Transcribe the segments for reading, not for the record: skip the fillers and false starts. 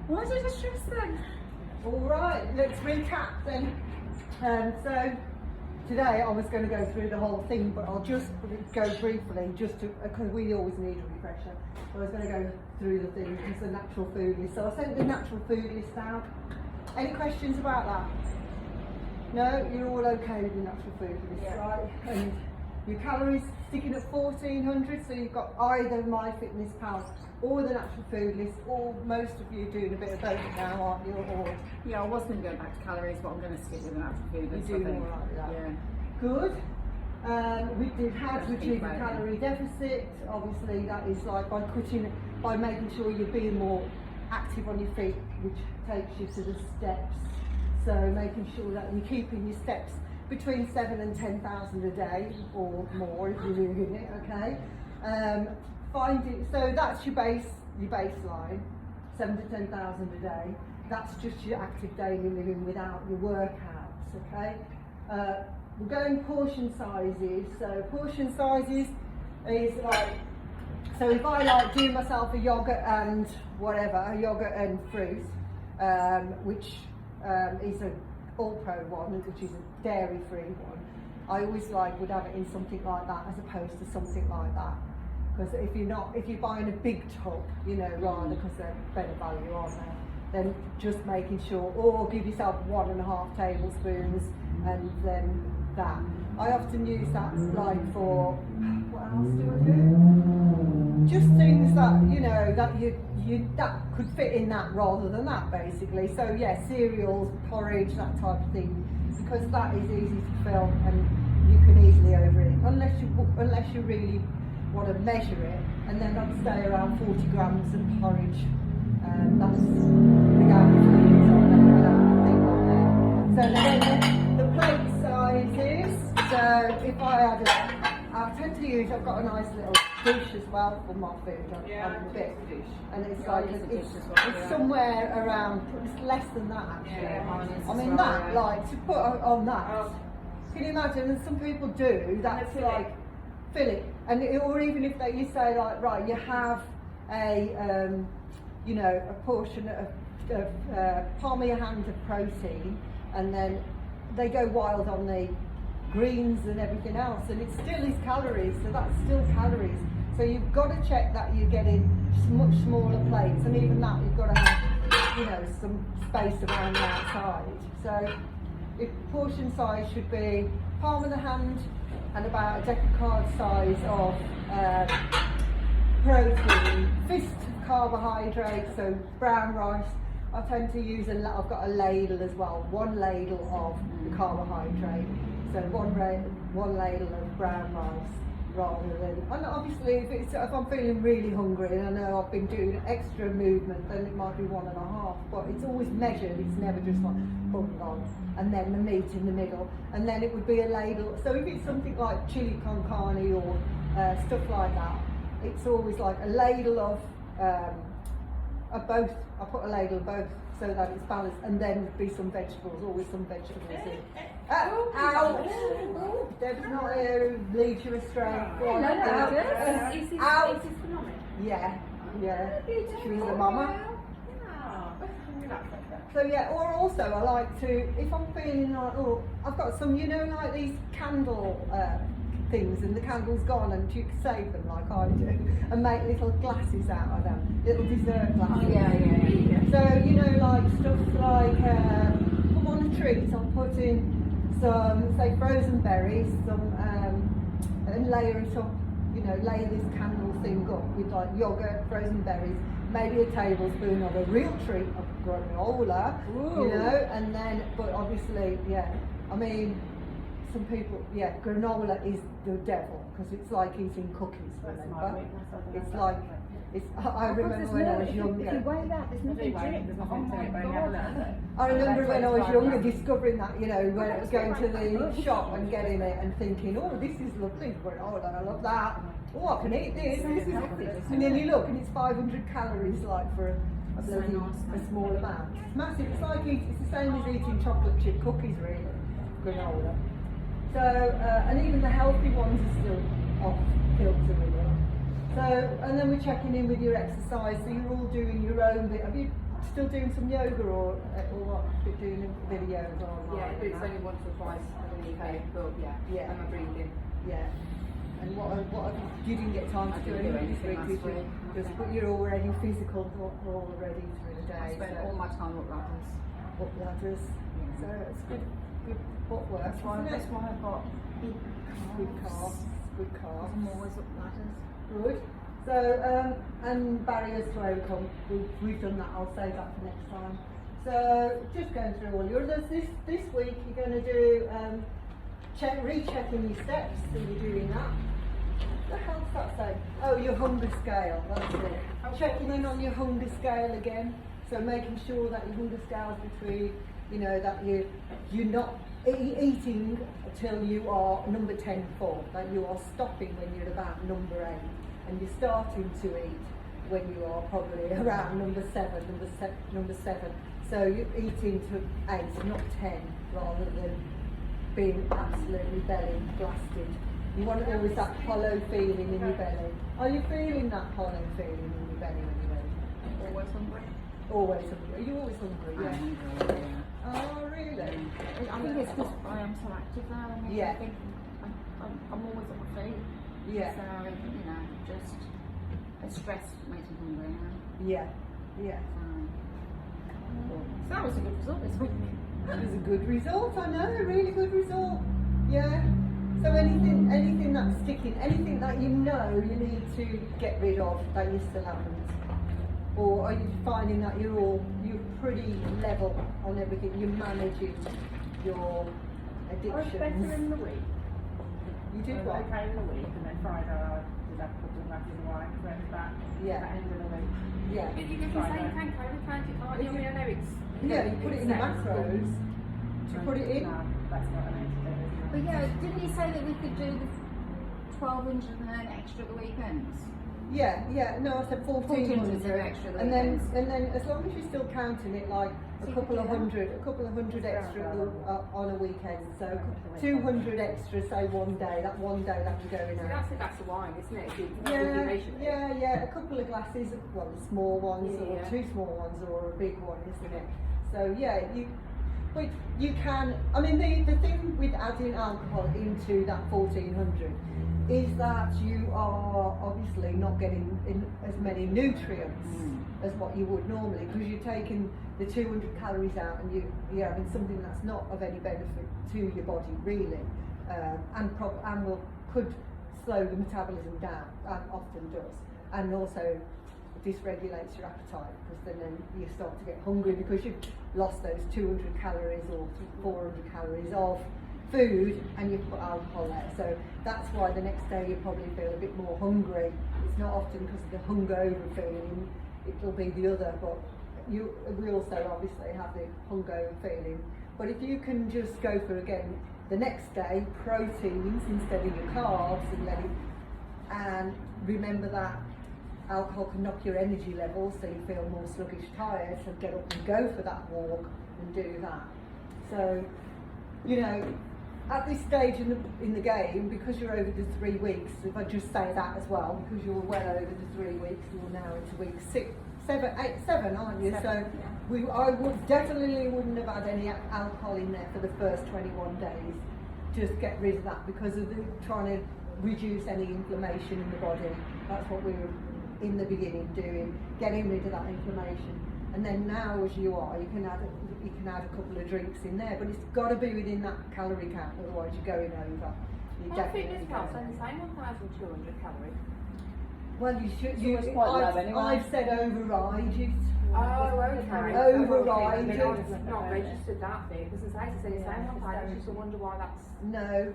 Why did I stress then? All right, let's recap then. So today I was going to go through the whole thing, but I'll just go briefly, just to, because we always need a refresher. I was going to go through the things, it's the natural food list. So I sent the natural food list out. Any questions about that? No, you're all okay with the natural food list, right? And your calories sticking at 1400, so you've got either MyFitnessPal or the natural food list, or most of you doing a bit of both now, aren't you? Or yeah, I was going to go back to calories, but I'm going to stick with the natural food list. you're doing all right with that. Yeah. Good. We did how to achieve a calorie deficit. Obviously, that is like by making sure you're being more active on your feet, which takes you to the steps. So making sure that you're keeping your steps between 7,000 and 10,000 a day or more if you're doing it. Okay. So that's your baseline, 7,000 to 10,000 a day. That's just your active daily living without your workouts. Okay. We're going portion sizes. So portion sizes is like, so if I like do myself a yogurt and whatever, a yogurt and fruit, which is a all-pro one, which is a dairy-free one, I always would have it in something like that as opposed to something like that. Because if you're buying a big tub, rather, because they're better value, aren't they? Then just making sure, or give yourself 1.5 tablespoons, and then that. I often use that for, what else do I do? Just things that, that could fit in that rather than that, basically. So yeah, cereals, porridge, that type of thing, because that is easy to fill and you can easily overeat, unless you really want to measure it, and then I'd stay around 40 grams of porridge. That's the gallons we use on there, So then the plate sizes. So if I tend to use, I've got a nice little dish as well for my food. I'm a bit dish, and it's it's somewhere around, it's less than that actually. Yeah, I mean that, to put on that. Can you imagine? And some people do. That's fill it, or even if you say right, you have a a portion of palm of your hand of protein, and then they go wild on the greens and everything else, and it still is calories, so that's still calories. So you've got to check that you're getting much smaller plates, and even that you've got to have some space around the outside. So if portion size should be palm of the hand and about a decacard size of protein, fist of carbohydrates, so brown rice. I tend to use I've got a ladle as well, 1 ladle of the carbohydrate, so one ladle of brown rice rather than, and obviously if I'm feeling really hungry and I know I've been doing extra movement, then it might be 1.5, but it's always measured, it's never just bump on, and then the meat in the middle, and then it would be a ladle. So if it's something like chili con carne or stuff like that, it's always like a ladle of both. I put a ladle of both so that it's balanced, and then be some vegetables, always some vegetables in. Ow! Deb's not here, leads you astray. Is this phenomenal? Yeah. She's the mama. So yeah, or also I like to, if I'm feeling like, I've got some, like these candle things, and the candle's gone, and you can save them like I do, and make little glasses out of them, little dessert glasses. Yeah. So like stuff like, if I want a treat, I'll put in some, say, frozen berries, and layer it up, lay this candle thing up with like yogurt, frozen berries, maybe a tablespoon of a real treat of granola, and then, but obviously, some people, granola is the devil, because it's like eating cookies, remember? It's like, I remember when I was younger. If you weigh that, there's nothing to it. I remember when I was younger discovering that, when I was going to the shop and getting it and thinking, oh, this is lovely, granola, I love that. Oh, I can eat this. And then you look and it's 500 calories for a small amount. It's massive. It's the same as eating chocolate chip cookies, really, granola. So, and even the healthy ones are still off kilter with it. So, and then we're checking in with your exercise, so you're all doing your own bit. Have you still doing some yoga or what? Doing videos online? Yeah, but it's only once or twice a week, but Yeah. and my breathing. Yeah. And what you didn't get time to do didn't do anything this anything week, last did you? week. Just put you're already physical already through the day. I spent all my time up ladders. Up ladders. So it's good footwork. That's why I've got big Good calves. Good calves. I'm always up ladders. Good. So, and barriers to overcome, we've done that, I'll save that for next time. So, just going through all your others, this week you're going to do rechecking your steps, so you're doing that. What the hell's that say? Oh, your hunger scale, that's it. Checking in on your hunger scale again, so making sure that your hunger scale is between, that you're not eating until you are number 10 full, that you are stopping when you're about number 8. And you're starting to eat when you are probably around number 7. So you're eating to 8, not 10, rather than being absolutely belly blasted. You want to go with that hollow feeling in your belly. Are you feeling that hollow feeling in your belly when you eat? Always hungry. Always hungry. Are you always hungry? I'm hungry, yeah. Oh, really? I think it's because I am so active now. Yeah. I think I'm always on my feet. Yeah. So, just a stress makes me hungry now. Yeah. Yeah. So that was a good result this week. That was a good result, I know, a really good result. Yeah. So anything that's sticking, anything that you know you need to get rid of that you still haven't? Or are you finding that you're pretty level on everything, you're managing your I was better addictions? in the week. You did I was what? okay in the week, and then Friday I did have a couple of glasses of wine, so it's back Yeah. at the end of the week. Yeah. But you can say you can calorie count, you can't. I know it's. Yeah, you put it in the macros. To put it in. No, that's not an answer, isn't it? But yeah, didn't you say that we could do the 1200 and then extra the weekends? Yeah, no, I said 1400 extra the and then weekends. as long as you're still counting it like a couple of hundred extra on a weekend, so 200 extra say one day that you're going So out. that's the wine, isn't it? If you Yeah, measure it. yeah, a couple of glasses, well, the small ones or Yeah. 2 small ones or a big one, isn't it? So yeah, but you can. I mean, the thing with adding alcohol into that 1400 is that you are obviously not getting in as many nutrients as what you would normally, because you're taking the 200 calories out and you're having something that's not of any benefit to your body really, and could slow the metabolism down, and often does, and also dysregulates your appetite, because then you start to get hungry because you've lost those 200 calories or 400 calories of food and you've put alcohol there. So that's why the next day you probably feel a bit more hungry. It's not often because of the hungover feeling, it'll be the other, but we also obviously have the hungover feeling. But if you can just go for, again, the next day, proteins instead of your carbs, and remember that alcohol can knock your energy levels, so you feel more sluggish, tired, so get up and go for that walk and do that. So, at this stage in the game, because you're over the 3 weeks, if I just say that as well, because you're well over the 3 weeks, you're now into week 7, aren't you? Seven, so I definitely wouldn't have had any alcohol in there for the first 21 days. Just get rid of that, because of trying to reduce any inflammation in the body. That's what we were in the beginning doing, getting rid of that inflammation. And then now, as you are, you can add a couple of drinks in there, but it's got to be within that calorie count, otherwise you're going over. Fitness Pal saying the same 1,200 calories. Well, you should. It's always quite low anyway. I've said override it. Oh, okay. Override I mean, it. I've not registered that bit, because as I say the same 1,000, I just wonder why that's. No,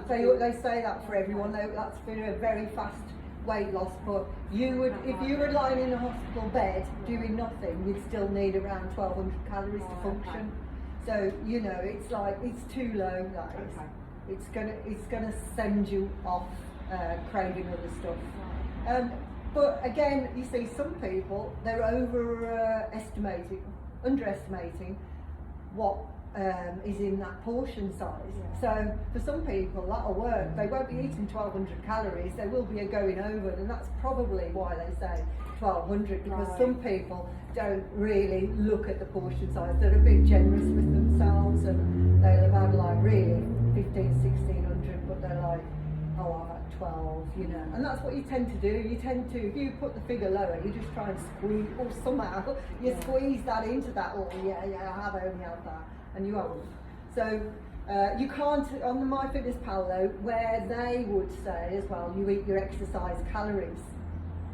they say that for everyone. That's been a very fast weight loss, but if you were lying in a hospital bed doing nothing, you'd still need around 1,200 calories to function. So it's like, it's too low. That is. It's gonna send you off craving other stuff. But again, you see some people, they're underestimating what is in that portion size. So for some people that'll work. They won't be eating 1,200 calories. There will be a going over, and that's probably why they say 1,200, because some people don't really look at the portion size. They're a bit generous with themselves, and they'll have had like really 1,500-1,600, but they're like, oh, I've had 12, you know. And that's what you tend to do. You tend to, if you put the figure lower, you just try and squeeze, or somehow you squeeze that into that. Oh yeah, I have only had that, and you haven't. So you can't, on the MyFitnessPal though, where they would say as well, you eat your exercise calories,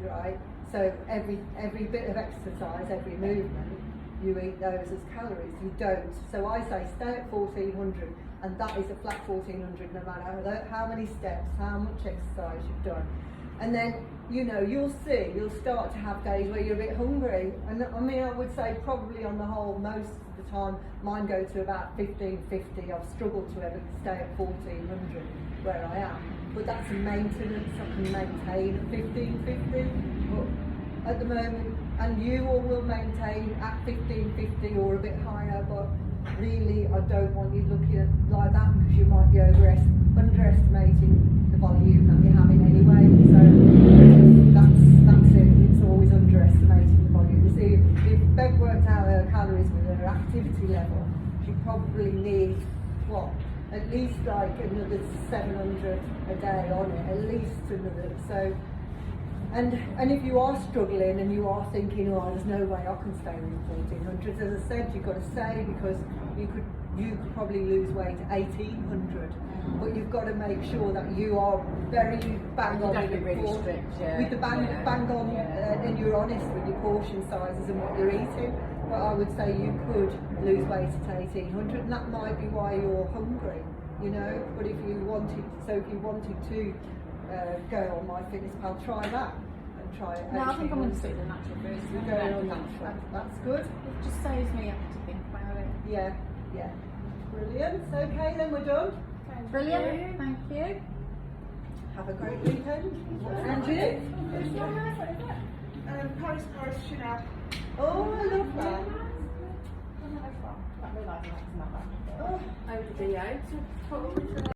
right? So every bit of exercise, every movement, you eat those as calories. You don't. So I say stay at 1,400, and that is a flat 1,400 no matter how many steps, how much exercise you've done. And then, you know, you'll start to have days where you're a bit hungry. And I mean, I would say probably on the whole, most of the time, mine go to about 1,550. I've struggled to ever stay at 1,400 where I am. But that's a maintenance. I can maintain at 1,550. But at the moment, and you all will maintain at 1,550 or a bit higher, but really I don't want you looking at like that, because you might be underestimating the volume that you're having anyway. So that's it. It's always underestimating the volume. You see, if Bev worked out her calories with her activity level, she probably needs at least like another 700 a day on it, at least another. So. And if you are struggling and you are thinking, oh, there's no way I can stay with 1,400, as I said, you've got to stay, because you could probably lose weight at 1,800, but you've got to make sure that you are very bang on with the bang on, and you're honest with your portion sizes and what you're eating. But I would say you could lose weight at 1,800, and that might be why you're hungry, you know. But if you wanted to go on MyFitnessPal, try that and try it. No, I think I'm going to stick with the natural first. You're going on natural. That's good. It just saves me having to think about it. Yeah. Brilliant. Okay, then we're done. Brilliant. Thank you. Have a great weekend. And you? Paris, Chanel. Oh, I love that. I realise that's not that. Oh. Over the